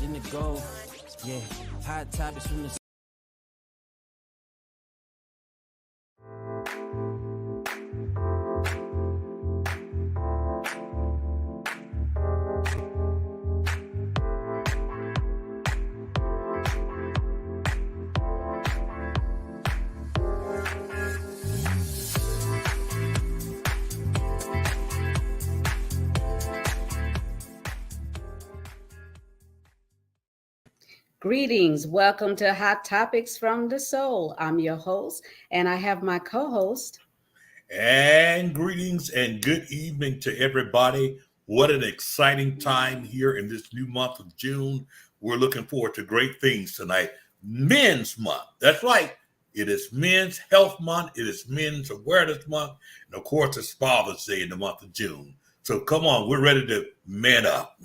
in the goal. Yeah, hot topics from the Greetings. Welcome to Hot Topics from the Soul. I'm your host, and I have my co-host. And greetings and good evening to everybody. What an exciting time here in this new month of June. We're looking forward to great things tonight. Men's Month. That's right. It is Men's Health Month. It is Men's Awareness Month. And of course, it's Father's Day in the month of June. So come on, we're ready to man up.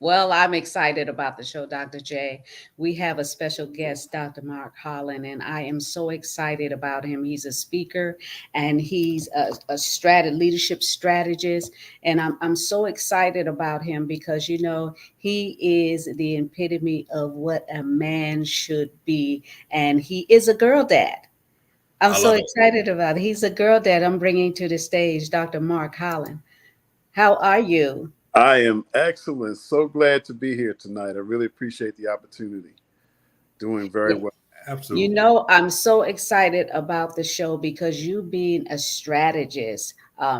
Well, I'm excited about the show, Dr. J. We have a special guest, Dr. Mark Holland, and I am so excited about him. He's a speaker and he's a leadership strategist. And I'm so excited about him because, you know, he is the epitome of what a man should be. And he is a girl dad. I'm I so love it. excited about it. He's a girl dad I'm bringing to the stage, Dr. Mark Holland. How are you? I am excellent. So glad to be here tonight. I really appreciate the opportunity. Doing very well. Absolutely. You know, I'm so excited about the show because you being a strategist,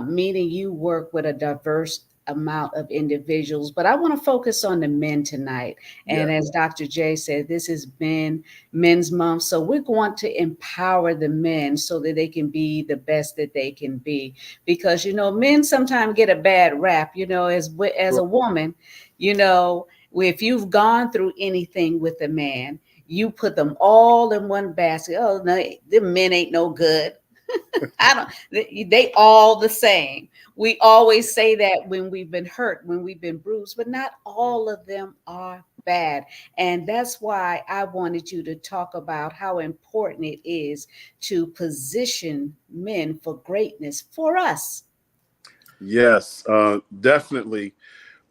meaning you work with a diverse amount of individuals. But I want to focus on the men tonight. And Yeah. as Dr. J said, this has been Men's Month. So we're going to empower the men so that they can be the best that they can be. Because, you know, men sometimes get a bad rap, you know, as a woman, you know, if you've gone through anything with a man, you put them all in one basket. Oh no, the men ain't no good. I don't. They all the same. We always say that when we've been hurt, when we've been bruised, but not all of them are bad. And that's why I wanted you to talk about how important it is to position men for greatness for us. Yes, definitely.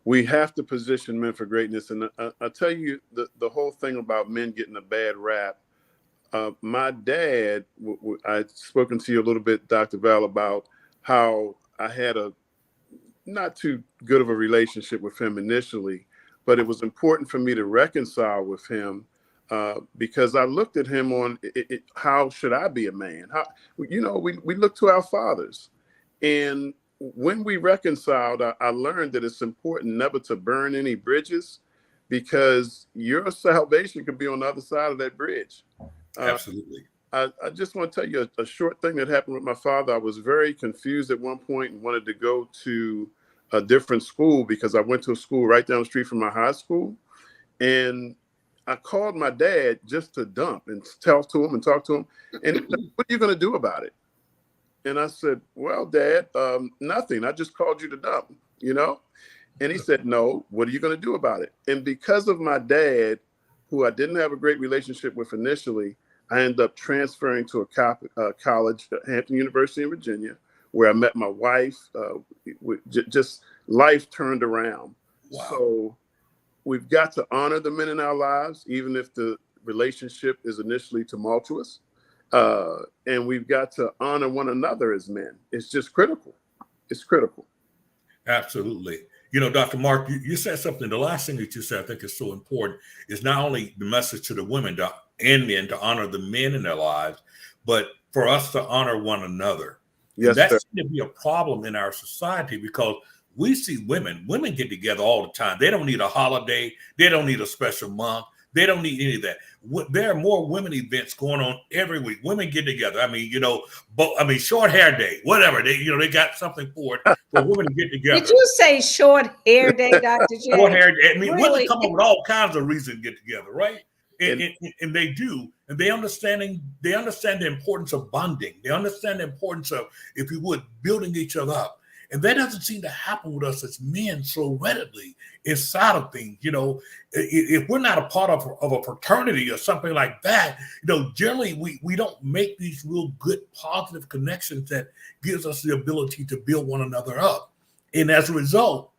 We have to position men for greatness. And I'll tell you the whole thing about men getting a bad rap. My dad, I'd spoken to you a little bit, Dr. Val, about how I had a not too good of a relationship with him initially, but it was important for me to reconcile with him because I looked at him on how should I be a man? How, you know, we look to our fathers. And when we reconciled, I learned that it's important never to burn any bridges because your salvation could be on the other side of that bridge. Absolutely. I just want to tell you a short thing that happened with my father. I was very confused at one point and wanted to go to a different school because I went to a school right down the street from my high school. And I called my dad just to dump and talk to him. And he said, what are you going to do about it? And I said, well, Dad, nothing. I just called you to dump, you know? And he said, no, what are you going to do about it? And because of my dad, who I didn't have a great relationship with initially, I ended up transferring to a college, Hampton University in Virginia, where I met my wife. Just life turned around. Wow. So we've got to honor the men in our lives, even if the relationship is initially tumultuous. And we've got to honor one another as men. It's just critical. It's critical. Absolutely. You know, Dr. Mark, you said something. The last thing that you said I think is so important is not only the message to the women and men to honor the men in their lives, but for us to honor one another. Yes, that sir. seems to be a problem in our society because we see women get together all the time. They don't need a holiday. They don't need a special month. They don't need any of that. There are more women events going on every week. Women get together. I mean, you know, short hair day, whatever. They got something for it for women to get together. Did you say short hair day, Dr. J? Short hair day. I mean, women Really? come up with all kinds of reasons to get together, right? And they do, and they understand the importance of bonding. They understand the importance of, if you would, building each other up. And that doesn't seem to happen with us as men so readily inside of things. You know, if we're not a part of a fraternity or something like that, you know, generally we don't make these real good positive connections that gives us the ability to build one another up. And as a result,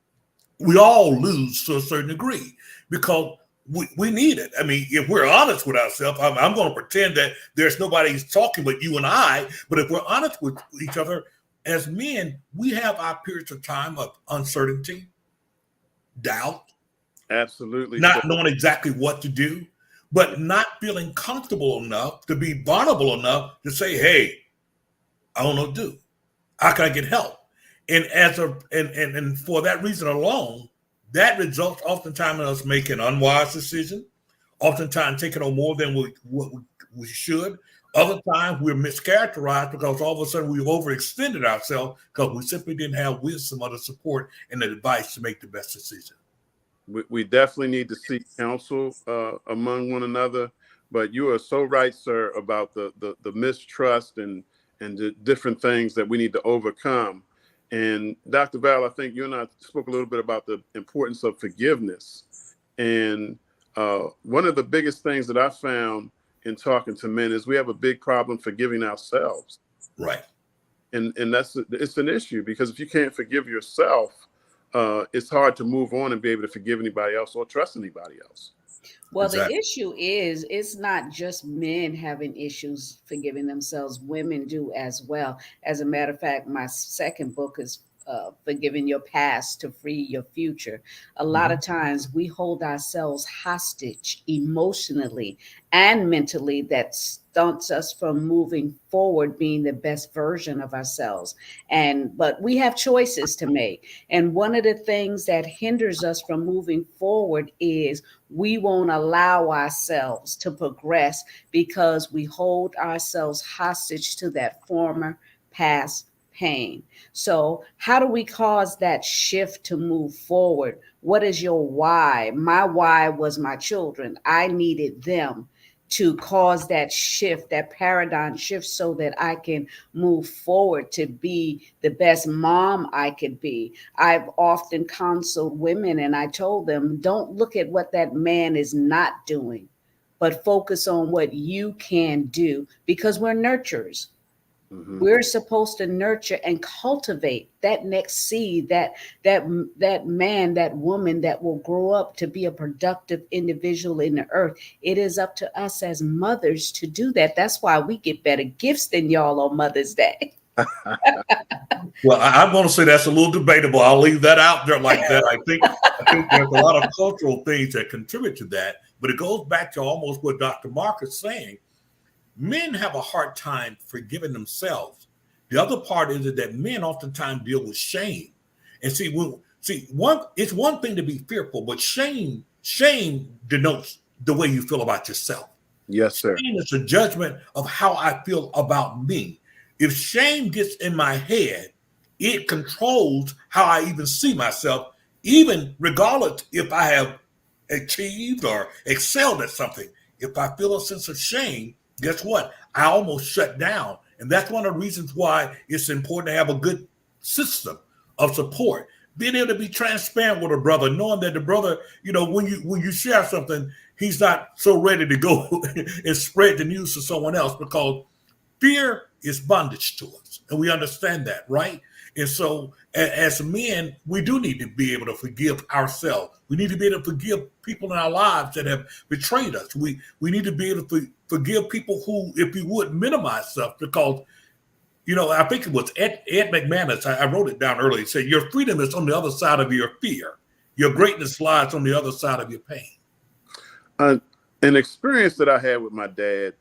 we all lose to a certain degree because we need it. I mean, if we're honest with ourselves, I'm going to pretend that there's nobody talking but you and I. But if we're honest with each other as men, we have our periods of time of uncertainty, doubt, Absolutely. not knowing exactly what to do, but not feeling comfortable enough to be vulnerable enough to say, hey, I don't know what to do. How can I get help? And and for that reason alone, that results oftentimes in us making unwise decisions, oftentimes taking on more than we should. Other times we're mischaracterized because all of a sudden we've overextended ourselves because we simply didn't have wisdom or the support and the advice to make the best decision. We definitely need to seek counsel among one another. But you are so right, sir, about the mistrust and the different things that we need to overcome. And Dr. Val, I think you and I spoke a little bit about the importance of forgiveness. And one of the biggest things that I found in talking to men is we have a big problem forgiving ourselves. Right. And it's an issue, because if you can't forgive yourself, it's hard to move on and be able to forgive anybody else or trust anybody else. Well, Exactly. the issue is it's not just men having issues forgiving themselves, women do as well. As a matter of fact, my second book is Forgiving Your Past to Free Your Future. A lot of times we hold ourselves hostage emotionally and mentally. That stunts us from moving forward, being the best version of ourselves. But we have choices to make. And one of the things that hinders us from moving forward is we won't allow ourselves to progress because we hold ourselves hostage to that former past pain. So, how do we cause that shift to move forward? What is your why? My why was my children. I needed them to cause that shift, that paradigm shift, so that I can move forward to be the best mom I could be. I've often counseled women and I told them, don't look at what that man is not doing, but focus on what you can do, because we're nurturers. We're supposed to nurture and cultivate that next seed, that man, that woman that will grow up to be a productive individual in the earth. It is up to us as mothers to do that. That's why we get better gifts than y'all on Mother's Day. Well, I'm going to say that's a little debatable. I'll leave that out there like that. I think there's a lot of cultural things that contribute to that, but it goes back to almost what Dr. Mark is saying. Men have a hard time forgiving themselves. The other part is that men oftentimes deal with shame. And it's one thing to be fearful, but shame denotes the way you feel about yourself. Yes, sir. Shame is a judgment of how I feel about me. If shame gets in my head, it controls how I even see myself, even regardless if I have achieved or excelled at something. If I feel a sense of shame, guess what? I almost shut down. And that's one of the reasons why it's important to have a good system of support. Being able to be transparent with a brother, knowing that the brother, when you share something, he's not so ready to go and spread the news to someone else, because fear is bondage to us. And we understand that, right? And so as men, we do need to be able to forgive ourselves. We need to be able to forgive people in our lives that have betrayed us. We need to be able to forgive people who, if you would, minimize stuff, because, I think it was Ed McManus, I wrote it down earlier, he said, your freedom is on the other side of your fear. Your greatness lies on the other side of your pain. An experience that I had with my dad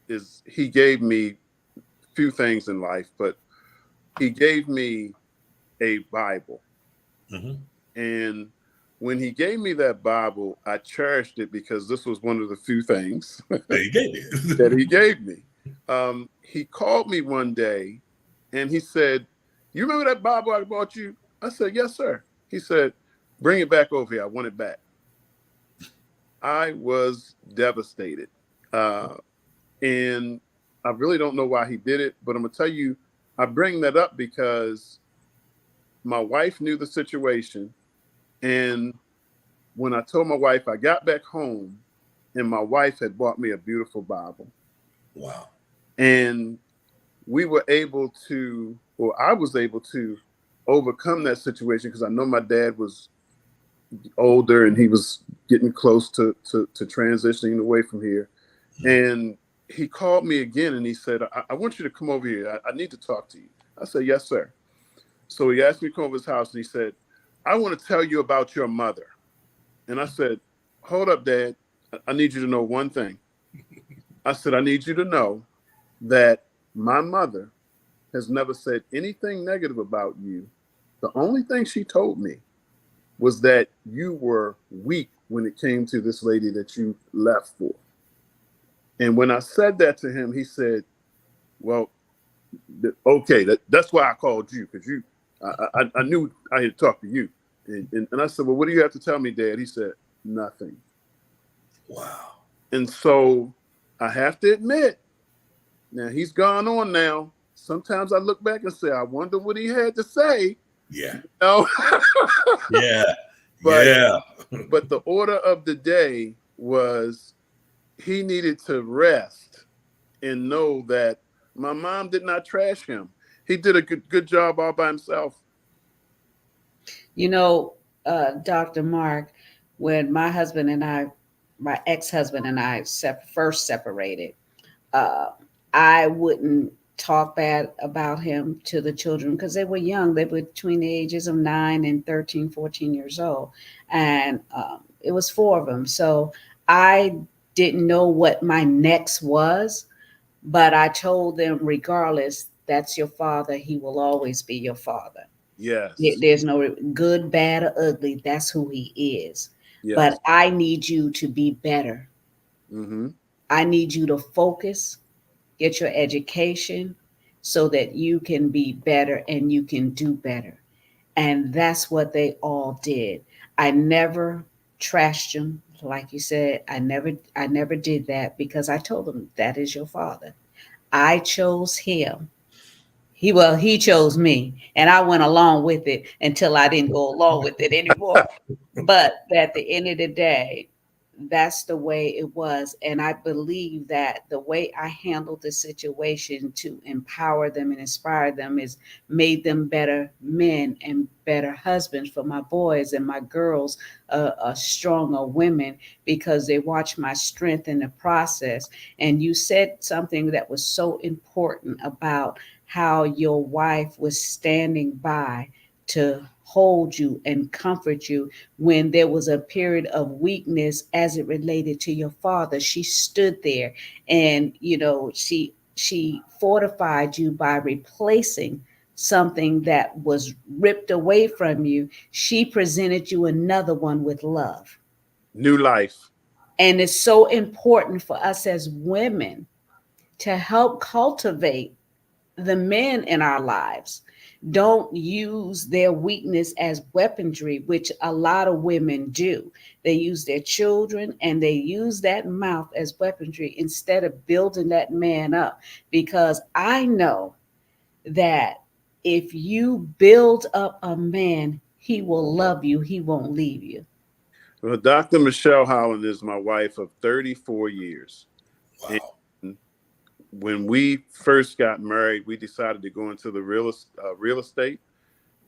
is he gave me a few things in life, but he gave me a Bible. And when he gave me that Bible, I cherished it because this was one of the few things that he gave me. that he gave me. He called me one day and he said, you remember that Bible I bought you? I said, yes, sir. He said, bring it back over here. I want it back. I was devastated. And I really don't know why he did it, but I'm going to tell you, I bring that up because my wife knew the situation. And when I told my wife, I got back home and my wife had bought me a beautiful Bible. Wow. And we were able to, or I was able to overcome that situation, because I know my dad was older, and he was getting close to transitioning away from here. And he called me again, and he said, I want you to come over here. I need to talk to you. I said, yes, sir. So he asked me to come over his house, and he said, I want to tell you about your mother. And I said, hold up, Dad. I need you to know one thing. I said, I need you to know that my mother has never said anything negative about you. The only thing she told me was that you were weak when it came to this lady that you left for. And when I said that to him, he said, well, okay, that's why I called you, because I knew I had talked to you. And I said, well, what do you have to tell me, Dad? He said, nothing. Wow. And so I have to admit, now he's gone on now. Sometimes I look back and say, I wonder what he had to say. Yeah. You know? Yeah. But, yeah. But the order of the day was he needed to rest and know that my mom did not trash him. He did a good job all by himself. You know, Dr. Mark, when my husband and I, my ex-husband and I first separated, I wouldn't talk bad about him to the children because they were young. They were between the ages of 9 and 13, 14 years old. And it was 4 of them. So I didn't know what my next was, but I told them, regardless, that's your father. He will always be your father. Yes. There's no good, bad, or ugly. That's who he is. Yes. But I need you to be better. Mm-hmm. I need you to focus, get your education so that you can be better and you can do better. And that's what they all did. I never trashed them. Like you said, I never did that because I told them that is your father. I chose him. He chose me, and I went along with it until I didn't go along with it anymore. But at the end of the day, that's the way it was. And I believe that the way I handled the situation to empower them and inspire them is made them better men and better husbands for my boys, and my girls stronger women because they watch my strength in the process. And you said something that was so important about how your wife was standing by to hold you and comfort you when there was a period of weakness as it related to your father. She stood there, and she fortified you by replacing something that was ripped away from you. She presented you another one with love. New life. And it's so important for us as women to help cultivate the men in our lives. Don't use their weakness as weaponry, which a lot of women do. They use their children and they use that mouth as weaponry instead of building that man up. Because I know that if you build up a man, he will love you, he won't leave you. Well, Dr. Michelle Holland is my wife of 34 years. Wow. And when we first got married, we decided to go into the real estate.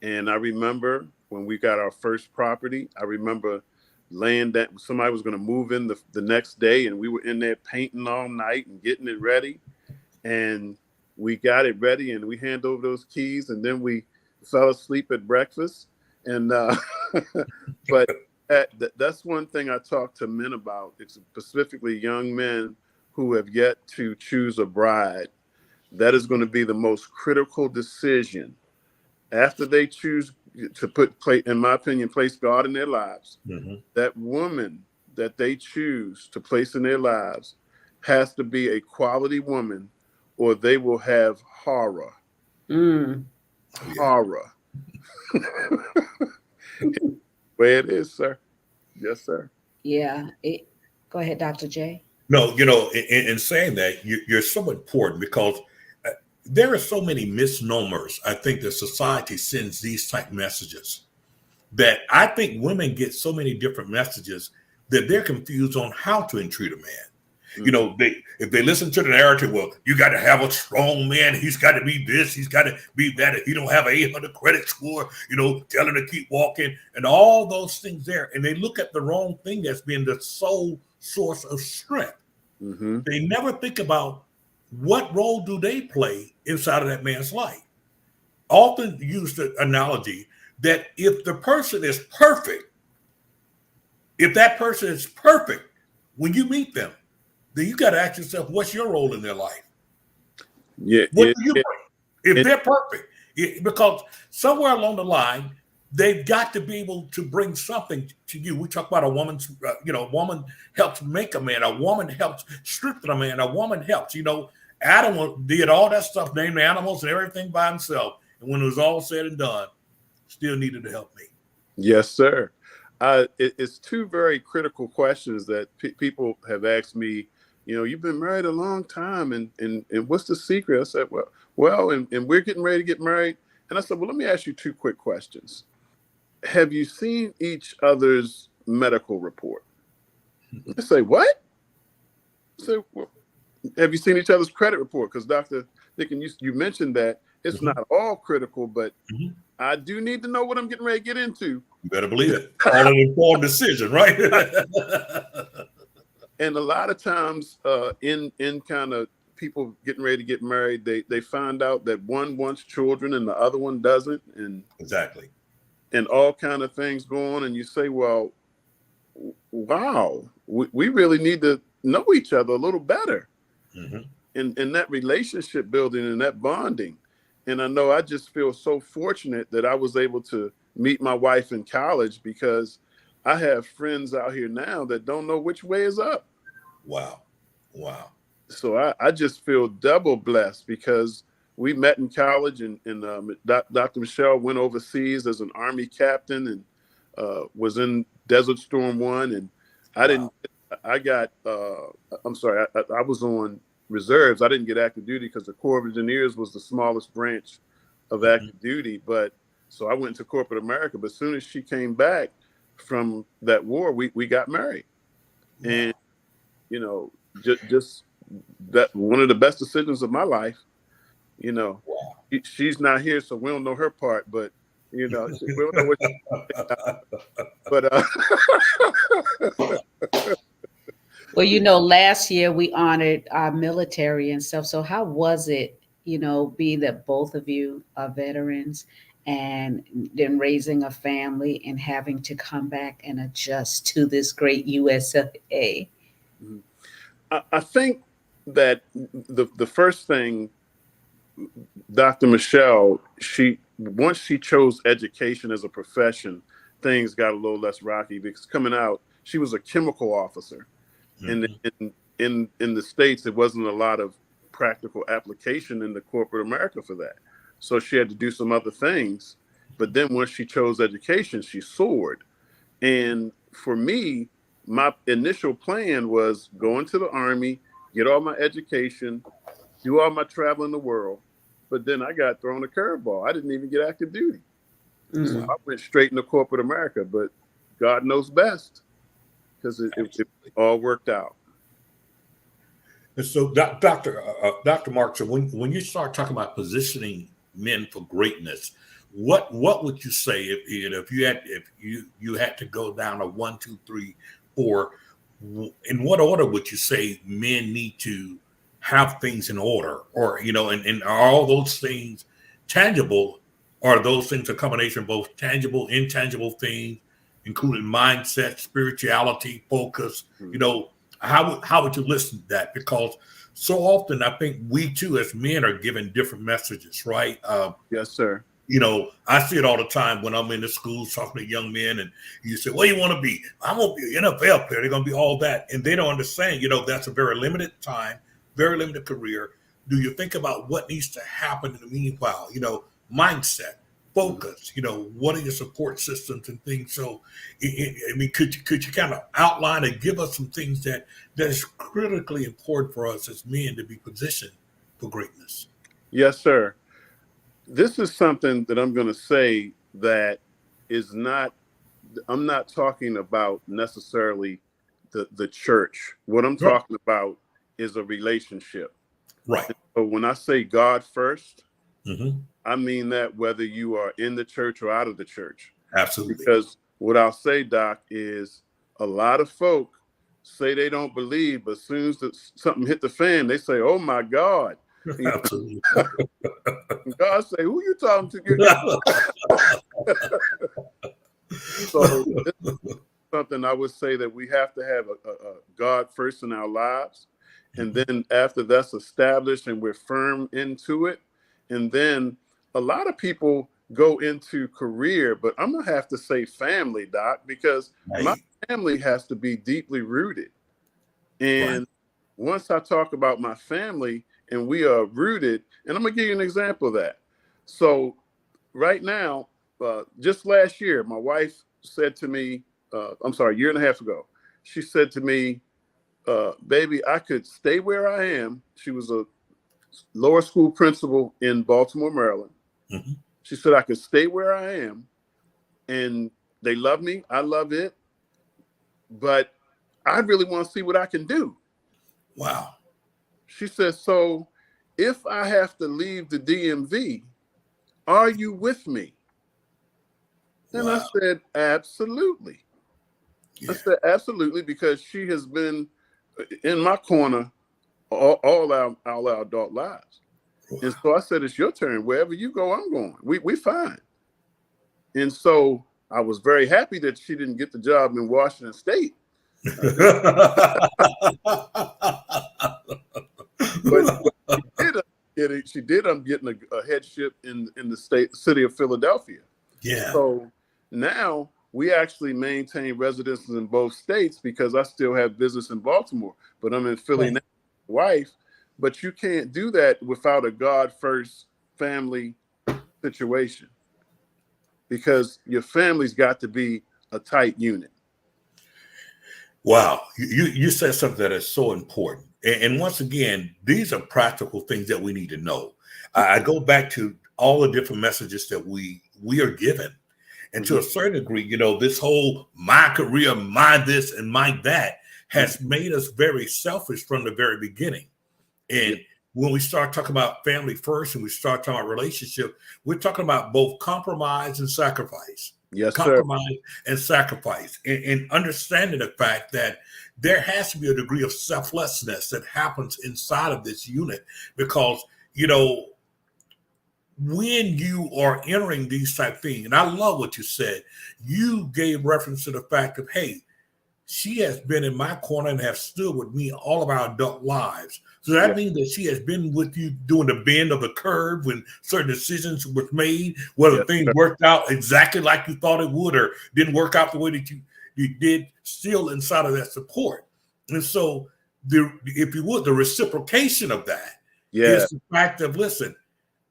And I remember when we got our first property, I remember laying that somebody was going to move in the next day, and we were in there painting all night and getting it ready. And we got it ready, and we hand over those keys, and then we fell asleep at breakfast. And but that's one thing I talk to men about. It's specifically young men who have yet to choose a bride. That is going to be the most critical decision after they choose to in my opinion, place God in their lives. Mm-hmm. That woman that they choose to place in their lives has to be a quality woman, or they will have horror. Horror. Way it is, sir. Yes, sir. Yeah. Go ahead, Dr. J. No, in saying that, you're so important because there are so many misnomers. I think that society sends these type messages that I think women get so many different messages that they're confused on how to entreat a man. You know, if they listen to the narrative, well, you got to have a strong man. He's got to be this. He's got to be that. If you don't have an 800 credit score, you know, tell him to keep walking and all those things there. And they look at the wrong thing as being the sole source of strength. Mm-hmm. They never think about what role do they play inside of that man's life. Often use the analogy that if the person is perfect, if that person is perfect, when you meet them, then you got to ask yourself, what's your role in their life? Yeah. What do you bring? If they're perfect, because somewhere along the line, they've got to be able to bring something to you. We talk about a woman's, a woman helps make a man. A woman helps strengthen a man. A woman helps, Adam did all that stuff, named the animals and everything by himself. And when it was all said and done, still needed to help me. Yes, sir. It's two very critical questions that people have asked me. You've been married a long time, and what's the secret? I said, well, and we're getting ready to get married. And I said, well, let me ask you two quick questions. Have you seen each other's medical report? I say, what? I say, well, have you seen each other's credit report? Because Dr. Dickon, you mentioned that it's not all critical, but I do need to know what I'm getting ready to get into. You better believe it. All an informed decision, right? And a lot of times in kind of people getting ready to get married, they find out that one wants children and the other one doesn't. And exactly. And all kind of things go on. And you say, well, wow, we really need to know each other a little better. In that relationship building and that bonding. And I know I just feel so fortunate that I was able to meet my wife in college, because I have friends out here now that don't know which way is up. Wow. So I just feel double blessed, because we met in college, and Dr. Michelle went overseas as an Army captain and was in Desert Storm 1. And I was on reserves. I didn't get active duty because the Corps of Engineers was the smallest branch of active duty. But so I went to corporate America. But as soon as she came back from that war, we got married. And, just that one of the best decisions of my life. She's not here, so we don't know her part, but we don't know what but well, last year we honored our military and stuff. So how was it, being that both of you are veterans and then raising a family and having to come back and adjust to this great USA? I think that the first thing, Dr. Michelle, once she chose education as a profession, things got a little less rocky, because coming out, she was a chemical officer. And in the States, there wasn't a lot of practical application in the corporate America for that. So she had to do some other things. But then once she chose education, she soared. And for me, my initial plan was go into the Army, get all my education, do all my travel in the world. But then I got thrown a curveball. I didn't even get active duty. So I went straight into corporate America, but God knows best, because it all worked out. And so, Dr. Mark, so when you start talking about positioning men for greatness, what would you say if you had to go down a 1, 2, 3, 4? In what order would you say men need to have things in order, or and are all those things tangible? Are those things a combination of both tangible, intangible things, including mindset, spirituality, focus? How would you listen to that? Because so often I think we too as men are given different messages, right? Yes, sir. I see it all the time when I'm in the schools talking to young men, and you say, what do you want to be? I'm going to be an NFL player. They're going to be all that. And they don't understand, that's a very limited time, very limited career. Do you think about what needs to happen in the meanwhile? Mindset, focus, what are your support systems and things? So, could you kind of outline and give us some things that is critically important for us as men to be positioned for greatness? Yes, sir. This is something that I'm going to say that is not, I'm not talking about necessarily the church. What I'm talking about is a relationship. Right. So when I say God first, Mm-hmm. I mean that whether you are in the church or out of the church. Absolutely. Because what I'll say, Doc, is a lot of folk say they don't believe, but as soon as something hit the fan, they say, "Oh my God!" Absolutely. God say, "Who you talking to?" So this is something I would say that we have to have a God first in our lives, and then after that's established and we're firm into it, and then a lot of people go into career, but I'm gonna have to say family, Doc, because my family has to be deeply rooted. And once I talk about my family and we are rooted, and I'm gonna give you an example of that. So right now, just last year, my wife said to me, I'm sorry, a year and a half ago, she said to me, baby, I could stay where I am. She was a lower school principal in Baltimore, Maryland. Mm-hmm. She said, I could stay where I am and they love me. I love it. But I really want to see what I can do. Wow. She said, so if I have to leave the DMV, are you with me? And Wow. I said, absolutely. Yeah. I said, absolutely, because she has been in my corner all our adult lives. Wow. And so I said, it's your turn. Wherever you go, I'm going. We fine. And so I was very happy that she didn't get the job in Washington State. But she did. I'm getting a headship in the city of Philadelphia. Yeah. So now we actually maintain residences in both states because I still have business in Baltimore, but I'm in Philly now, wife. But you can't do that without a God first family situation, because your family's got to be a tight unit. Wow. You said something that is so important. And once again, these are practical things that we need to know. I go back to all the different messages that we are given. And to a certain degree, you know, this whole my career, my this and my that has made us very selfish from the very beginning. And when we start talking about family first and we start talking about relationship, we're talking about both compromise and sacrifice. Yes, compromise and sacrifice, and understanding the fact that there has to be a degree of selflessness that happens inside of this unit, because, you know, when you are entering these type of things, and I love what you said, you gave reference to the fact of, hey, she has been in my corner and have stood with me all of our adult lives. So that means that she has been with you during the bend of the curve when certain decisions were made, whether things worked out exactly like you thought it would or didn't work out the way that you did, still inside of that support. And so, if you would, the reciprocation of that is the fact of, listen,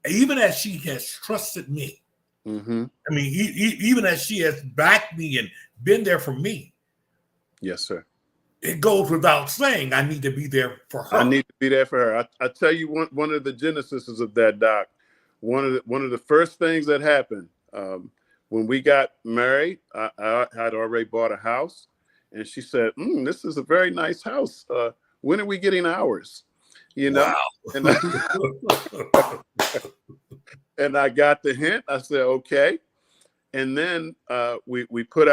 even as she has trusted me, I mean, even as she has backed me and been there for me. Yes, sir. It goes without saying I need to be there for her. I need to be there for her. I tell you, one of the genesis of that, Doc, one of the first things that happened when we got married, I had already bought a house, and she said, this is a very nice house. When are we getting ours? You know? Wow. And I got the hint. I said, okay. And then we put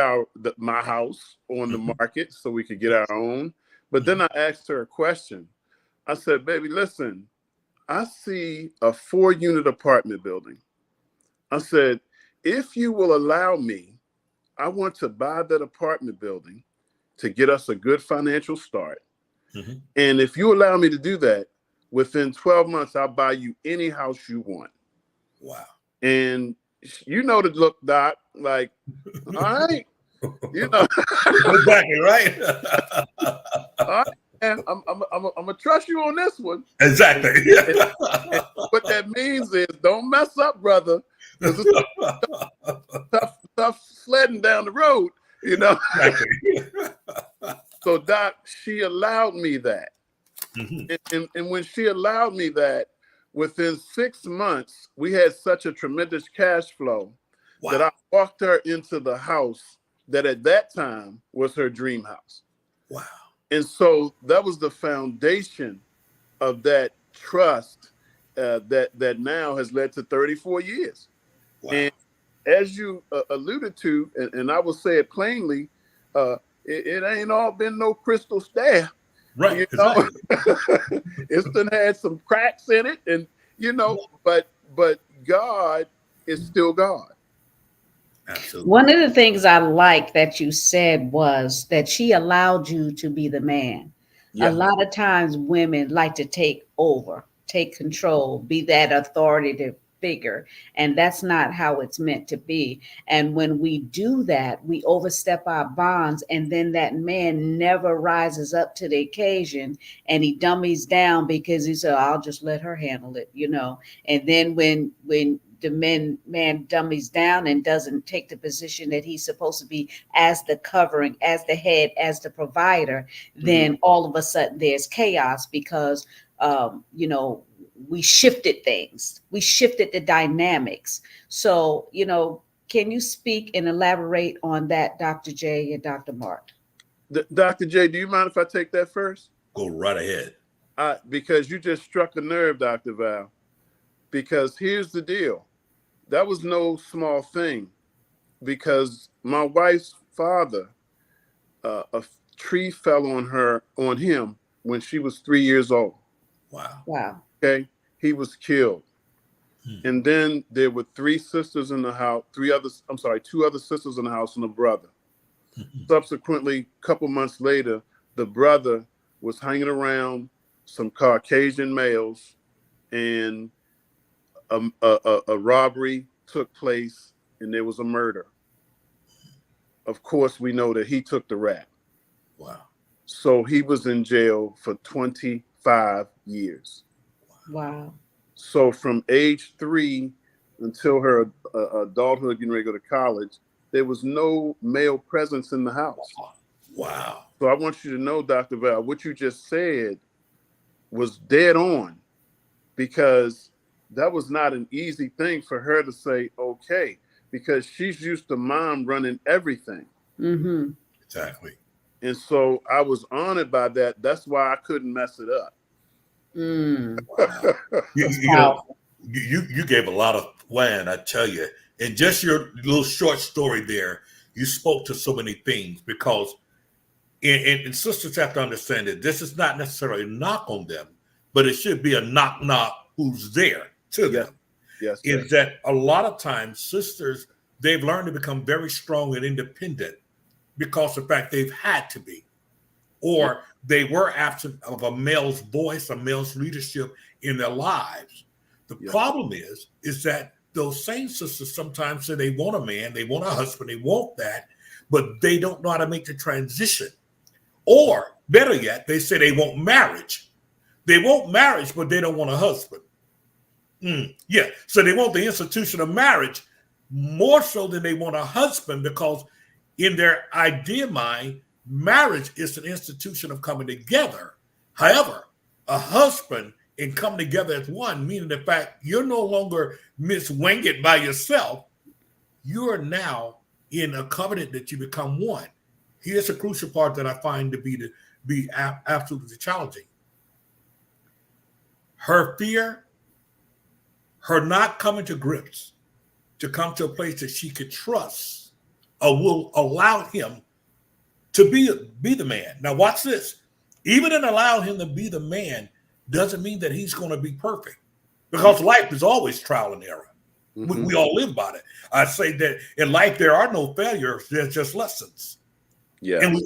my house on the market so we could get our own. But then I asked her a question. I said, baby, listen, I see a 4-unit apartment building. I said, if you will allow me, I want to buy that apartment building to get us a good financial start. And if you allow me to do that, within 12 months, I'll buy you any house you want. Wow. And you know the look, Doc, like, all right, you know. Exactly, right? All right, man, I'm gonna trust you on this one. Exactly. And what that means is, don't mess up, brother, because it's tough sledding down the road, you know. Exactly. So, Doc, she allowed me that, and when she allowed me that, within 6 months, we had such a tremendous cash flow that I walked her into the house that at that time was her dream house. Wow. And so that was the foundation of that trust that now has led to 34 years. Wow. And as you alluded to, and I will say it plainly, it ain't all been no crystal staff. Right. You know, Exactly. it's done had some cracks in it, and but God is still God. Absolutely. One of the things I like that you said was that she allowed you to be the man. A Yeah. lot of times women like to take over, take control, be that authoritative figure. And that's not how it's meant to be. And when we do that, we overstep our bonds. And then that man never rises up to the occasion and he dummies down because he said, I'll just let her handle it, And then when the man dummies down and doesn't take the position that he's supposed to be as the covering, as the head, as the provider, then all of a sudden there's chaos because we shifted things, we shifted the dynamics. So can you speak and elaborate on that, Dr. J and Dr. Mark? Dr. J, do you mind if I take that first? Go right ahead. Because you just struck a nerve, Dr. Val. Because here's the deal. That was no small thing, because my wife's father, a tree fell on him when she was 3 years old. Wow. Okay. He was killed. And then there were three sisters in the house, two other sisters in the house and a brother. Subsequently, a couple months later, the brother was hanging around some Caucasian males, and a robbery took place, and there was a murder. Of course, we know that he took the rap. Wow. So he was in jail for 25 years. Wow. So from age 3 until her adulthood, getting ready to go to college, there was no male presence in the house. Wow. So I want you to know, Dr. Val, what you just said was dead on, because that was not an easy thing for her to say, okay, because she's used to mom running everything. Mm-hmm. Exactly. And so I was honored by that. That's why I couldn't mess it up. Wow. You gave a lot of land, I tell you. And just your little short story there, you spoke to so many things, because and sisters have to understand that this is not necessarily a knock on them, but it should be a knock who's there to them. Yes. Is that a lot of times sisters, they've learned to become very strong and independent because of the fact they've had to be, or they were absent of a male's voice, a male's leadership in their lives. The problem is that those same sisters sometimes say they want a man, they want a husband, they want that, but they don't know how to make the transition. Or better yet, they say they want marriage. They want marriage, but they don't want a husband. So they want the institution of marriage more so than they want a husband, because in their idea mind, marriage is an institution of coming together. However, a husband and coming together as one, meaning the fact you're no longer Miss Wing It by yourself. You are now in a covenant that you become one. Here's a crucial part that I find to be absolutely challenging. Her fear, her not coming to grips, to come to a place that she could trust, or will allow him to be the man. Now watch this. Even in allowing him to be the man doesn't mean that he's going to be perfect, because life is always trial and error. We all live by it. I say that in life there are no failures, there's just lessons. Yeah. And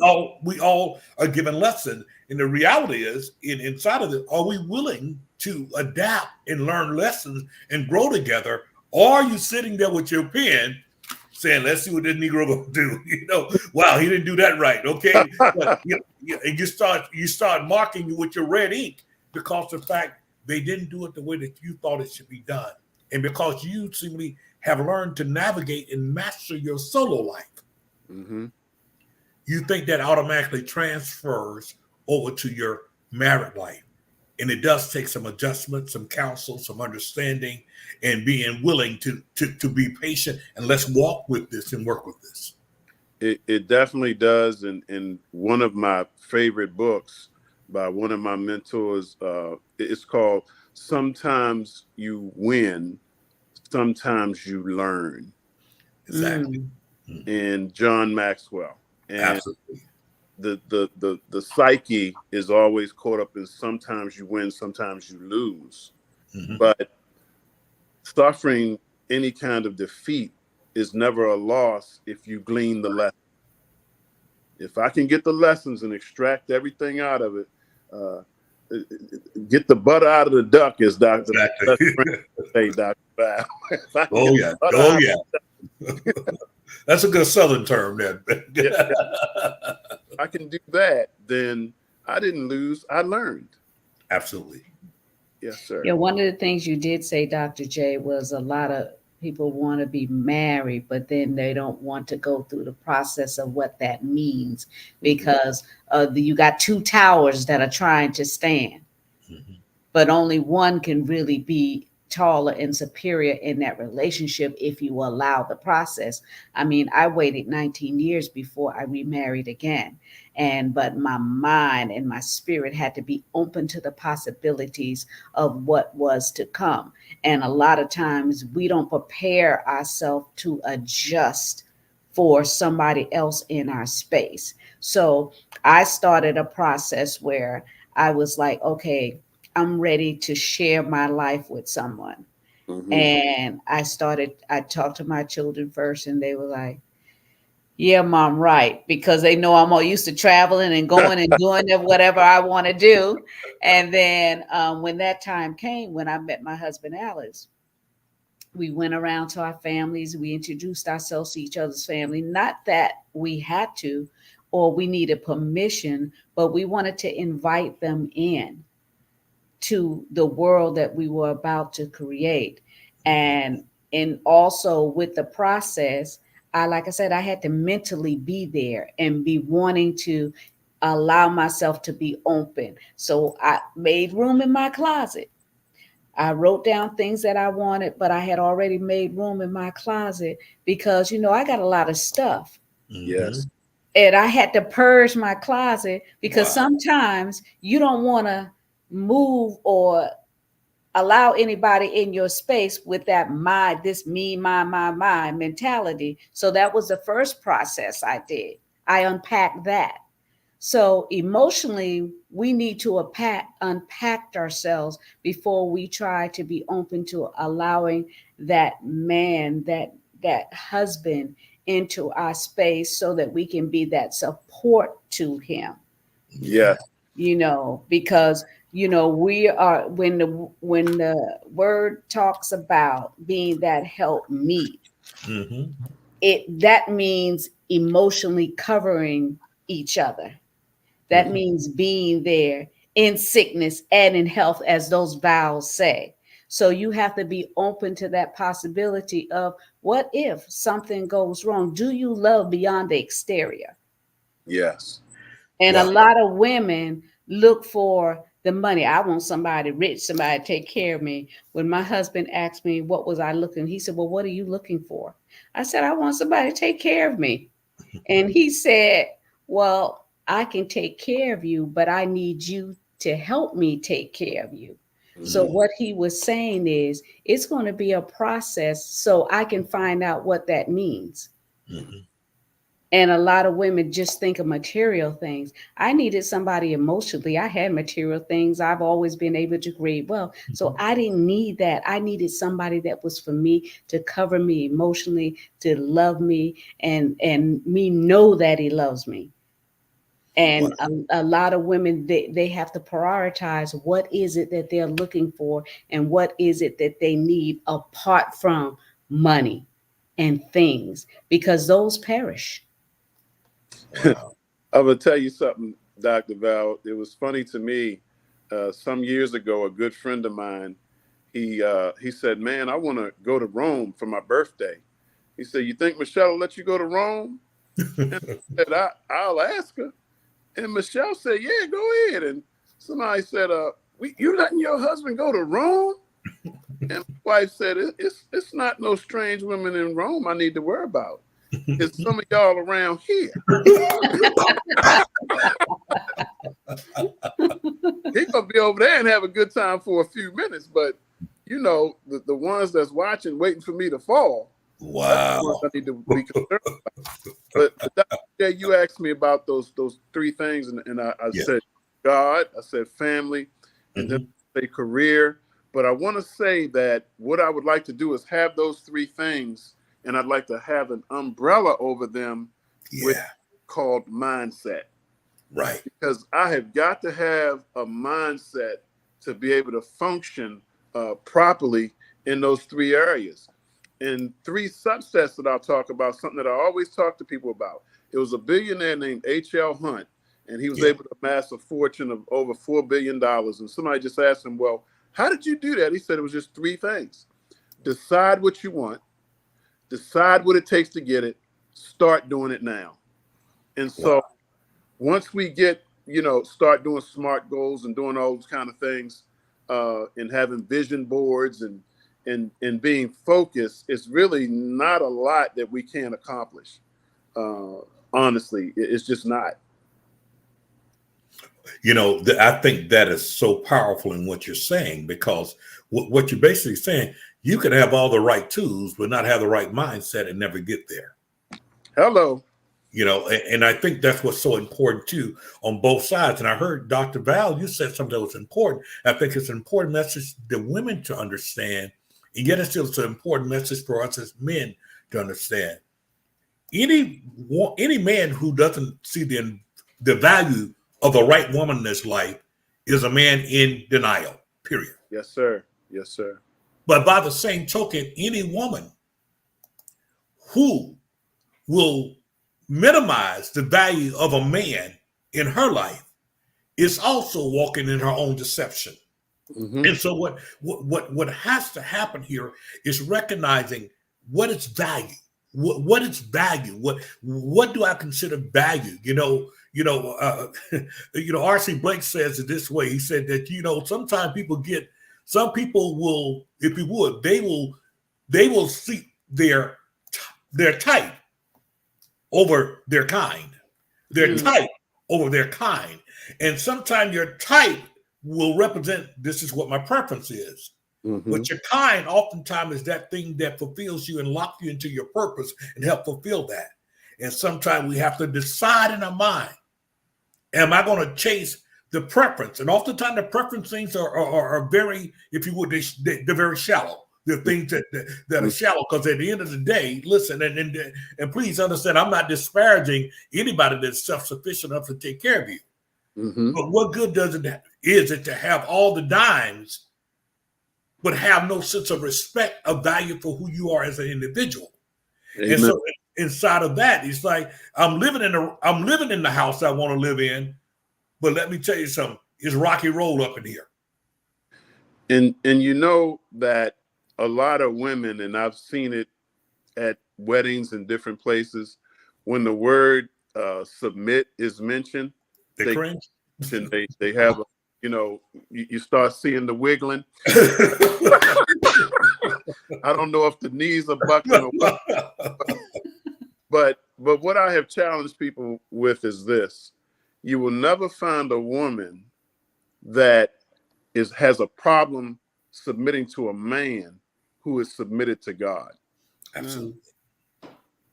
we all are given lessons. And the reality is, inside of it, are we willing to adapt and learn lessons and grow together? Or are you sitting there with your pen saying, let's see what this Negro gonna do? Wow, he didn't do that right. Okay. And you start marking with your red ink, because of the fact they didn't do it the way that you thought it should be done. And because you simply have learned to navigate and master your solo life. You think that automatically transfers over to your married life. And it does take some adjustment, some counsel, some understanding, and being willing to be patient, and let's walk with this and work with this. It definitely does. And one of my favorite books by one of my mentors. It's called "Sometimes You Win, Sometimes You Learn," Exactly. and John Maxwell. And Absolutely. the psyche is always caught up in sometimes you win, sometimes you lose. But suffering any kind of defeat is never a loss if you glean the lesson. If I can get the lessons and extract everything out of it, get the butter out of the duck, as Dr. Exactly. say, Dr. Val. If I can Oh get yeah. the butter Oh out yeah. That's a good Southern term, then. yeah, I can do that, then I didn't lose. I learned. Absolutely. Yes, sir. Yeah, one of the things you did say, Dr. J, was a lot of people want to be married, but then they don't want to go through the process of what that means because you got two towers that are trying to stand, but only one can really be taller and superior in that relationship if you allow the process. I mean, I waited 19 years before I remarried again. But my mind and my spirit had to be open to the possibilities of what was to come. And a lot of times we don't prepare ourselves to adjust for somebody else in our space. So I started a process where I was like, okay, I'm ready to share my life with someone. And I talked to my children first, and they were like, yeah, mom, right. Because they know I'm all used to traveling and going and doing whatever I want to do. And then when that time came, when I met my husband, Alice, we went around to our families. We introduced ourselves to each other's family. Not that we had to or we needed permission, but we wanted to invite them in to the world that we were about to create. And also with the process, like I said, I had to mentally be there and be wanting to allow myself to be open. So I made room in my closet. I wrote down things that I wanted, but I had already made room in my closet because, I got a lot of stuff. Yes. And I had to purge my closet because Wow. sometimes you don't want to move or allow anybody in your space with that this me, my mentality. So that was the first process I did. I unpacked that. So emotionally, we need to unpack ourselves before we try to be open to allowing that man, that husband into our space so that we can be that support to him. Yeah. Because we are when the word talks about being that help meet, that means emotionally covering each other. That means being there in sickness and in health, as those vows say. So you have to be open to that possibility of what if something goes wrong? Do you love beyond the exterior? Yes. And a Wow. lot of women look for the money. I want somebody rich, somebody to take care of me. When my husband asked me what was I looking, he said, well, what are you looking for? I said, I want somebody to take care of me. And he said, well, I can take care of you, but I need you to help me take care of you. So what he was saying is it's going to be a process so I can find out what that means. And a lot of women just think of material things. I needed somebody emotionally. I had material things. I've always been able to create well. So I didn't need that. I needed somebody that was for me to cover me emotionally, to love me, and me know that he loves me. And a lot of women, they have to prioritize what is it that they're looking for and what is it that they need apart from money and things, because those perish. Wow. I'm gonna tell you something, Dr. Val. It was funny to me. Some years ago, a good friend of mine, he said, "Man, I want to go to Rome for my birthday." He said, "You think Michelle will let you go to Rome?" And I said, "I'll ask her." And Michelle said, "Yeah, go ahead." And somebody said, "You letting your husband go to Rome?" And my wife said, "It's not no strange women in Rome I need to worry about. It's some of y'all around here." He gonna be over there and have a good time for a few minutes, but you know, the ones that's watching, waiting for me to fall. That's the ones Wow. I need to be concerned about. But Dr. J, you asked me about those three things, and I Yeah. said God, I said family, and then I say career. But I want to say that what I would like to do is have those three things, and I'd like to have an umbrella over them, with called mindset. Right. Because I have got to have a mindset to be able to function properly in those three areas. And three subsets that I'll talk about, something that I always talk to people about. It was a billionaire named H.L. Hunt, and he was able to amass a fortune of over $4 billion. And somebody just asked him, well, how did you do that? He said it was just three things. Decide what you want, decide what it takes to get it, start doing it now. And so once we get, start doing SMART goals and doing all those kind of things, and having vision boards and being focused, it's really not a lot that we can't accomplish. Honestly, it's just not. I think that is so powerful in what you're saying, because what you're basically saying, you could have all the right tools, but not have the right mindset and never get there. Hello. And I think that's what's so important too on both sides. And I heard Dr. Val, you said something that was important. I think it's an important message the women to understand, and yet it's still an important message for us as men to understand. Any man who doesn't see the value of the right woman in his life is a man in denial, period. Yes, sir. Yes, sir. But by the same token, any woman who will minimize the value of a man in her life is also walking in her own deception. Mm-hmm. And so what has to happen here is recognizing what is value. What is value? What do I consider value? R.C. Blake says it this way. He said that sometimes some people will, if you would, they will seek their type over their kind. Their type over their kind. And sometimes your type will represent, this is what my preference is. Mm-hmm. But your kind oftentimes is that thing that fulfills you and locks you into your purpose and help fulfill that. And sometimes we have to decide in our mind, am I going to chase the preference? And oftentimes the preference things are very, if you would, they're very shallow. The things that are shallow, because at the end of the day, listen, and please understand, I'm not disparaging anybody that's self-sufficient enough to take care of you. Mm-hmm. But what good is it to have all the dimes, but have no sense of respect, of value for who you are as an individual? Amen. And so inside of that, it's like I'm living in the house I want to live in, but let me tell you something, it's rocky road up in here. And that a lot of women, and I've seen it at weddings in different places, when the word submit is mentioned, they cringe. And they have, you start seeing the wiggling. I don't know if the knees are buckling or what. But what I have challenged people with is this: you will never find a woman that has a problem submitting to a man who is submitted to God. Absolutely.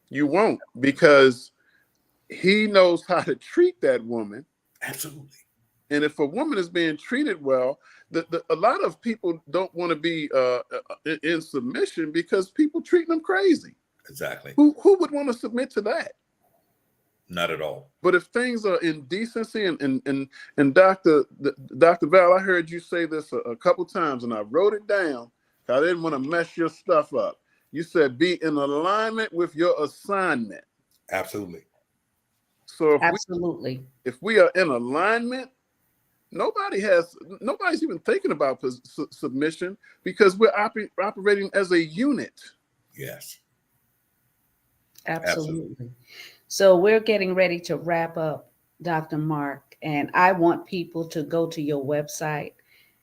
You won't, because he knows how to treat that woman. Absolutely. And if a woman is being treated well, a lot of people don't want to be in submission because people treat them crazy. Exactly. Who would want to submit to that? Not at all. But if things are in decency and Dr. Val, I heard you say this a couple times, and I wrote it down. I didn't want to mess your stuff up. You said be in alignment with your assignment. Absolutely. So if we are in alignment, nobody's even thinking about submission, because we're operating as a unit. Yes. Absolutely. So we're getting ready to wrap up, Dr. Mark, and I want people to go to your website.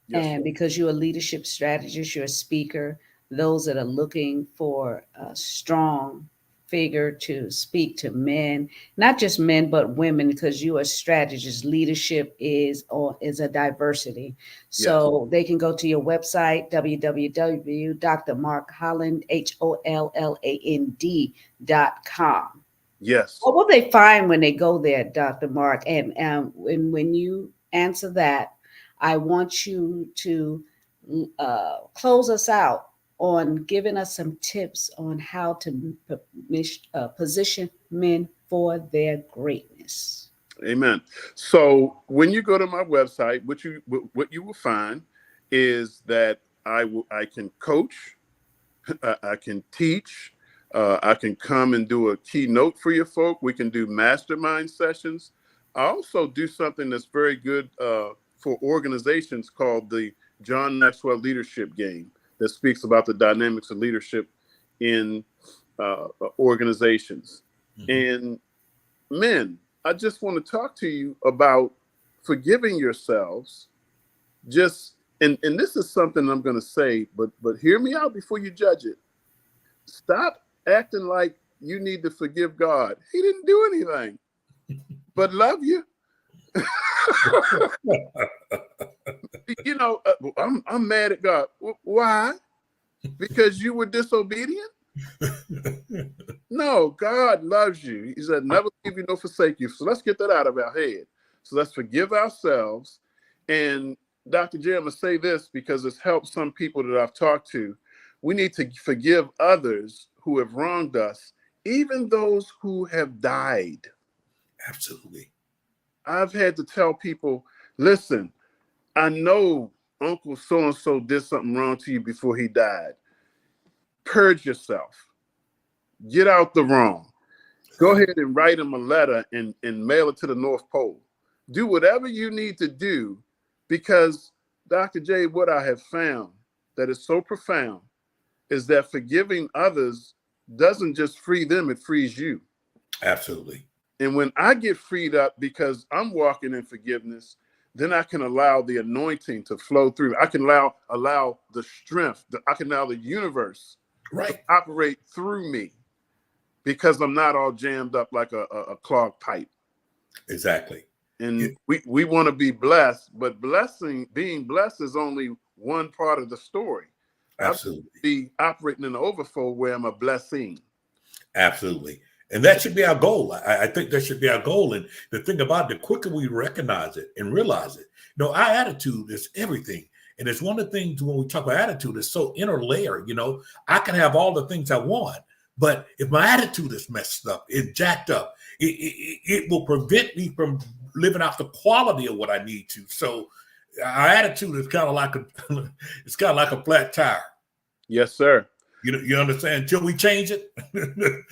Yes, and because you're a leadership strategist, you're a speaker, those that are looking for a strong figure to speak to men, not just men but women, because you are a strategist. Leadership is a diversity. Yes. So they can go to your website, www.drmarkholland.com. Yes. What will they find when they go there, Dr. Mark? And when you answer that, I want you to close us out on giving us some tips on how to position men for their greatness. Amen. So when you go to my website, what you will find is that I can coach, I can teach, I can come and do a keynote for your folk. We can do mastermind sessions. I also do something that's very good for organizations called the John Maxwell Leadership Game, that speaks about the dynamics of leadership in organizations. And men, I just want to talk to you about forgiving yourselves. And this is something I'm going to say, but hear me out before you judge it. Stop acting like you need to forgive God. He didn't do anything but love you. I'm mad at God. Why? Because you were disobedient? No, God loves you. He said, never leave you nor forsake you. So let's get that out of our head. So let's forgive ourselves. And Dr. J, I'm going to say this because it's helped some people that I've talked to. We need to forgive others who have wronged us, even those who have died. Absolutely. I've had to tell people, listen, I know Uncle so-and-so did something wrong to you before he died. Purge yourself. Get out the wrong. Go ahead and write him a letter and mail it to the North Pole. Do whatever you need to do, because Dr. J, what I have found that is so profound is that forgiving others doesn't just free them, it frees you. Absolutely. And when I get freed up because I'm walking in forgiveness, then I can allow the anointing to flow through. I can allow the strength, I can allow the universe to operate through me, because I'm not all jammed up like a clogged pipe. Exactly. And we want to be blessed, but being blessed is only one part of the story. Absolutely. I be operating in the overflow where I'm a blessing. Absolutely. And that should be our goal. I think that should be our goal. And the thing about it, the quicker we recognize it and realize it, our attitude is everything. And it's one of the things when we talk about attitude, it's so interlayered. I can have all the things I want, but if my attitude is messed up, it's jacked up, it will prevent me from living out the quality of what I need to. So our attitude is kind of like a flat tire. Yes, sir. You understand? Until we change it,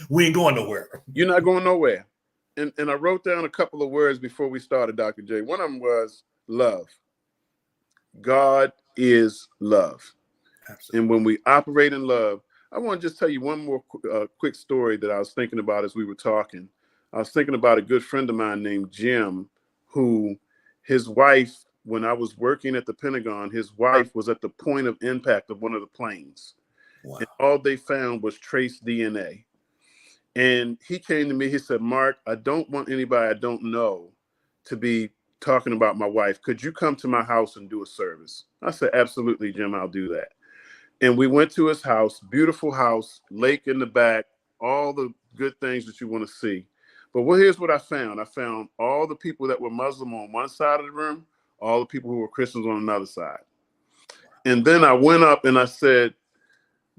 we ain't going nowhere. You're not going nowhere. And I wrote down a couple of words before we started, Dr. J. One of them was love. God is love. Absolutely. And when we operate in love, I want to just tell you one more quick story that I was thinking about as we were talking. I was thinking about a good friend of mine named Jim, who his wife, when I was working at the Pentagon, his wife was at the point of impact of one of the planes. Wow. And all they found was trace DNA. And he came to me, he said, Mark, I don't want anybody I don't know to be talking about my wife. Could you come to my house and do a service? I said, absolutely, Jim, I'll do that. And we went to his house, beautiful house, lake in the back, all the good things that you want to see. But here's what I found. I found all the people that were Muslim on one side of the room, all the people who were Christians on another side. And then I went up and I said,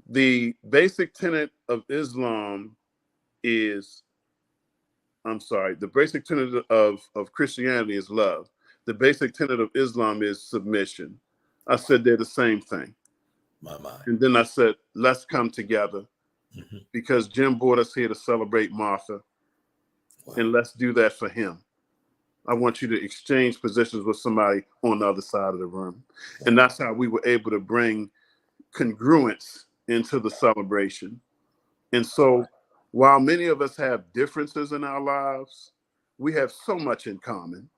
the basic tenet of Islam is, the basic tenet of Christianity is love. The basic tenet of Islam is submission. I said they're the same thing. My mind. And then I said, let's come together, because Jim brought us here to celebrate Martha. Wow. And let's do that for him. I want you to exchange positions with somebody on the other side of the room. Wow. And that's how we were able to bring congruence into the celebration. And so while many of us have differences in our lives, we have so much in common.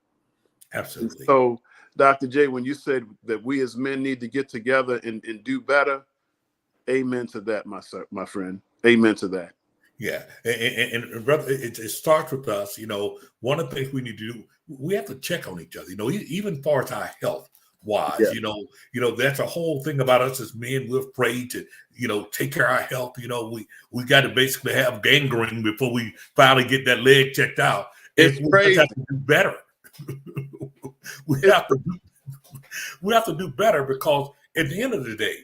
Absolutely. And so, Dr. J, when you said that we as men need to get together and do better, amen to that, my friend. Amen to that. Yeah, and brother, it starts with us. One of the things we need to do, we have to check on each other. Even far as our health wise, Yeah. That's a whole thing about us as men. We're afraid to, take care of our health. We got to basically have gangrene before we finally get that leg checked out. It's We just crazy. have to do better. we have to do better, because at the end of the day,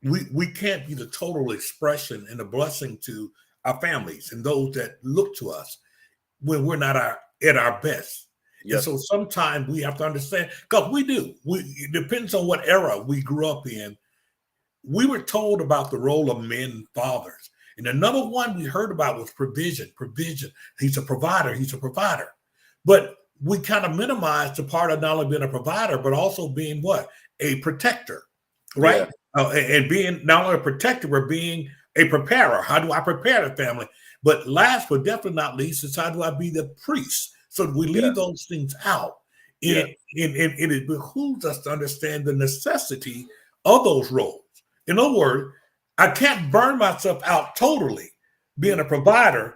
we can't be the total expression and a blessing to our families and those that look to us when we're not at our best. Yes. And so sometimes we have to understand, because it depends on what era we grew up in. We were told about the role of men and fathers. And the number one we heard about was provision. He's a provider. But we kind of minimized the part of not only being a provider, but also being what? A protector, right? Yeah. And being not only a protector, but being a preparer. How do I prepare the family? But last but definitely not least is, how do I be the priest? So we leave those things out. And it behooves us to understand the necessity of those roles. In other words, I can't burn myself out totally being a provider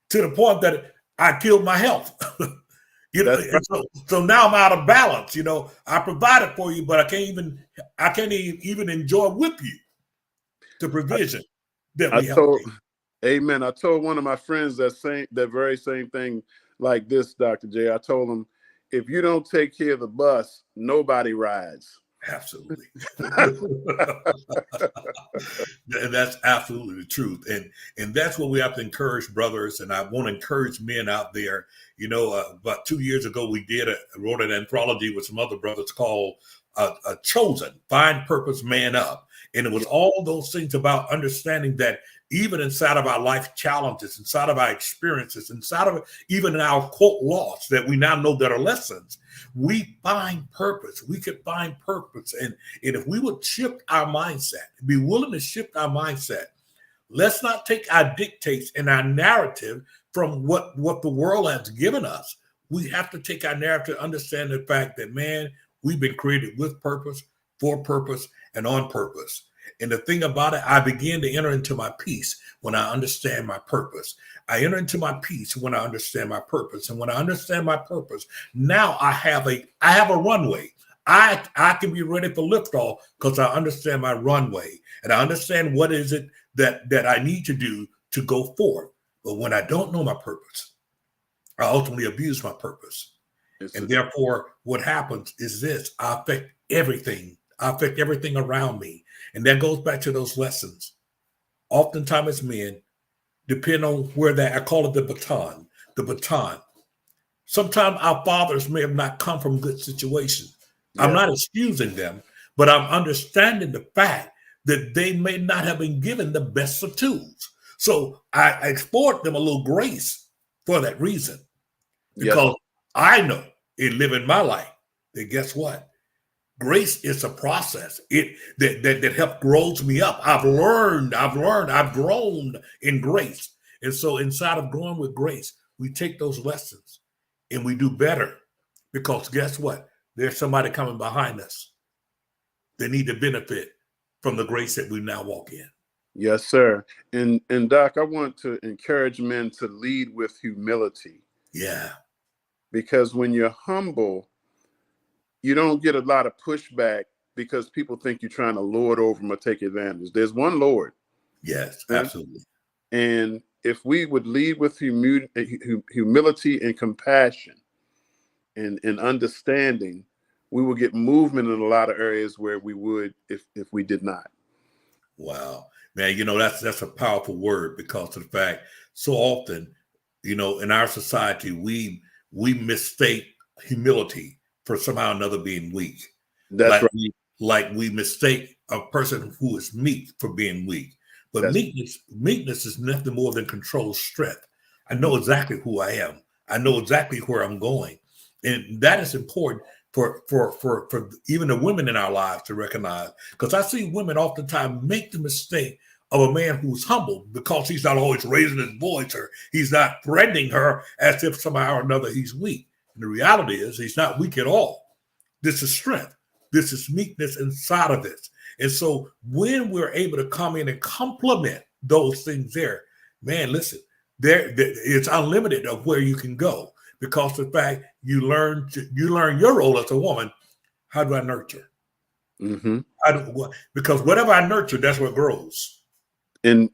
to the point that I killed my health. So now I'm out of balance. I provided for you, but I can't even enjoy with you the provision that we have. Amen. I told one of my friends that very same thing like this, Dr. J. I told him, if you don't take care of the bus, nobody rides. Absolutely. And that's absolutely the truth. And that's what we have to encourage brothers. And I want to encourage men out there. About 2 years ago, we wrote an anthology with some other brothers called Chosen, Find Purpose, Man Up. And it was all those things about understanding that even inside of our life challenges, inside of our experiences, inside of even in our quote loss that we now know that are lessons, we find purpose. We could find purpose. And if we would shift our mindset, be willing to shift our mindset, let's not take our dictates and our narrative from what the world has given us. We have to take our narrative to understand the fact that, man, we've been created with purpose, for purpose, and on purpose. And the thing about it, I begin to enter into my peace when I understand my purpose. I enter into my peace when I understand my purpose. And when I understand my purpose, now I have a runway. I can be ready for liftoff because I understand my runway. And I understand what is it that I need to do to go forward. But when I don't know my purpose, I ultimately abuse my purpose. And therefore, what happens is this: I affect everything. I affect everything around me. And that goes back to those lessons. Oftentimes as men, depend on where I call it the baton. Sometimes our fathers may have not come from good situations. Yeah. I'm not excusing them, but I'm understanding the fact that they may not have been given the best of tools. So I export them a little grace for that reason. Because I know in living my life that, guess what? Grace is a process. That helped grows me up. I've grown in grace. And so inside of growing with grace, we take those lessons and we do better, because guess what? There's somebody coming behind us. They need to benefit from the grace that we now walk in. Yes, sir. And Doc, I want to encourage men to lead with humility. Yeah. Because when you're humble, you don't get a lot of pushback because people think you're trying to lord over them or take advantage. There's one Lord. Yes, absolutely. And if we would lead with humility and compassion and understanding, we will get movement in a lot of areas where we would if we did not. Wow, man, that's a powerful word, because of the fact so often, in our society, we mistake humility for somehow or another being weak. That's right. Like we mistake a person who is meek for being weak. But meekness is nothing more than controlled strength. I know exactly who I am. I know exactly where I'm going. And that is important for even the women in our lives to recognize. Because I see women oftentimes make the mistake of a man who's humble because he's not always raising his voice, or he's not threatening her as if somehow or another he's weak. And the reality is he's not weak at all. This is strength. This is meekness inside of this. And so when we're able to come in and complement those things there, man, listen, it's unlimited of where you can go because the fact you learn your role as a woman. How do I nurture? Mm-hmm. Because whatever I nurture, that's what grows. And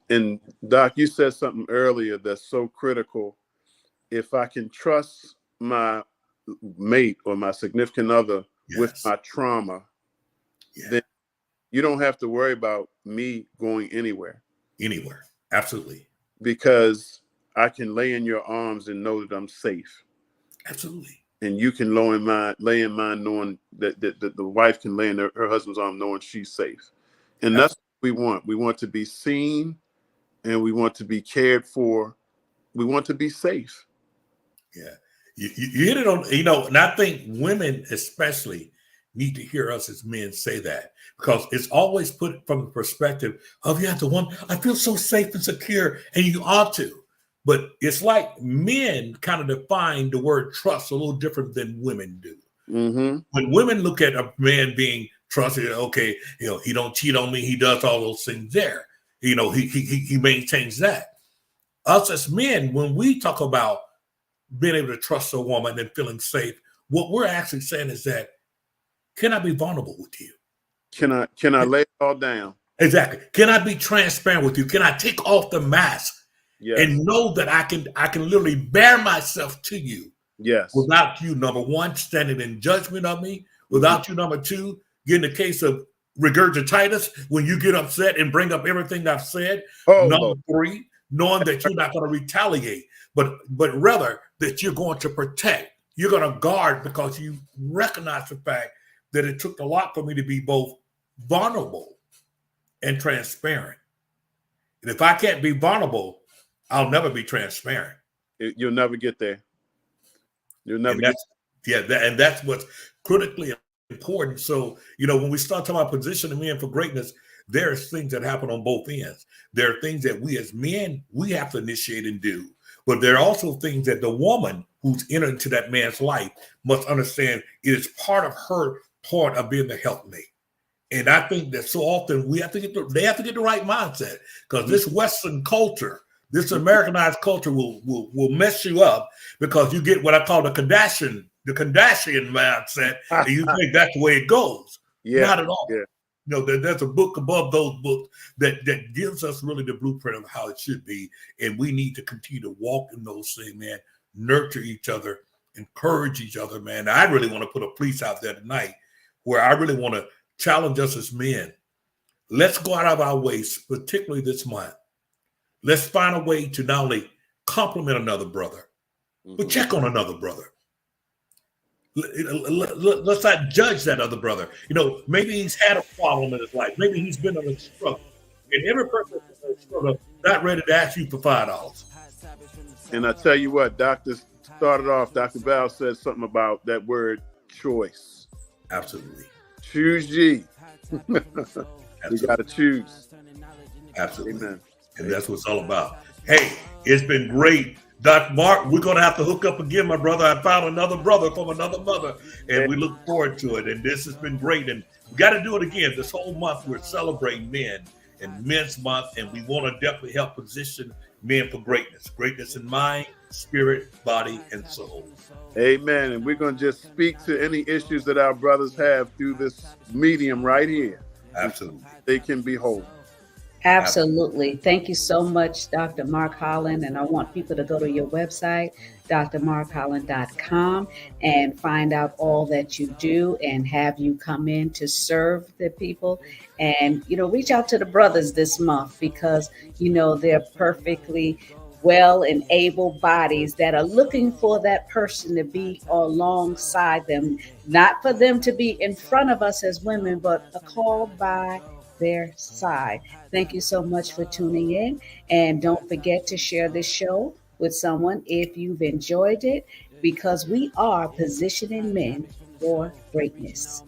Doc, you said something earlier that's so critical. If I can trust my mate or my significant other with my trauma, then you don't have to worry about me going anywhere. Absolutely. Because I can lay in your arms and know that I'm safe. Absolutely. And you can lay in mine knowing that the wife can lay in her husband's arm knowing she's safe. And that's what we want. We want to be seen and we want to be cared for. We want to be safe. Yeah. You hit it on, and I think women especially need to hear us as men say that, because it's always put from the perspective of, yeah, the one, I feel so safe and secure, and you ought to. But it's like men kind of define the word trust a little different than women do. Mm-hmm. When women look at a man being trusted, okay, he don't cheat on me, he does all those things there. He maintains that. Us as men, when we talk about being able to trust a woman and feeling safe, what we're actually saying is that, can I be vulnerable with you? Can I lay it all down? Exactly. Can I be transparent with you? Can I take off the mask and know that I can literally bear myself to you? Yes. Without you, number one, standing in judgment of me. Without you, number two, getting the case of regurgititis when you get upset and bring up everything I've said. Number three, knowing that you're not going to retaliate, but rather that you're going to protect. You're going to guard because you recognize the fact that it took a lot for me to be both vulnerable and transparent. And if I can't be vulnerable, I'll never be transparent. You'll never get there. You'll never get there. And that's what's critically important. So, when we start talking about positioning men for greatness, there's things that happen on both ends. There are things that we as men, we have to initiate and do. But there are also things that the woman who's entered into that man's life must understand it is part of her part of being the helpmate. And I think that so often they have to get the right mindset, because this Western culture, this Americanized culture will mess you up, because you get what I call the Kardashian mindset, and you think that's the way it goes. Not at all. There's a book above those books that gives us really the blueprint of how it should be. And we need to continue to walk in those things, man, nurture each other, encourage each other, man. I really want to put a piece out there tonight where I really want to challenge us as men. Let's go out of our ways, particularly this month. Let's find a way to not only compliment another brother, but check on another brother. Let's not judge that other brother. Maybe he's had a problem in his life. Maybe he's been on a struggle. And every person that's in a struggle not ready to ask you for $5. And I tell you what, Dr. Val said something about that word choice. Absolutely. Choose ye. You got to choose. Absolutely. Amen. And that's what it's all about. Hey, it's been great. Dr. Mark, we're going to have to hook up again, my brother. I found another brother from another mother, and we look forward to it. And this has been great. And we got to do it again. This whole month, we're celebrating men and Men's Month, and we want to definitely help position men for greatness. Greatness in mind, spirit, body, and soul. Amen. And we're going to just speak to any issues that our brothers have through this medium right here. Absolutely. They can be whole. Absolutely. Thank you so much, Dr. Mark Holland. And I want people to go to your website, drmarkholland.com, and find out all that you do and have you come in to serve the people. And, reach out to the brothers this month, because, they're perfectly well and able bodies that are looking for that person to be alongside them, not for them to be in front of us as women, but called by their side. Thank you so much for tuning in. And don't forget to share this show with someone if you've enjoyed it, because we are positioning men for greatness.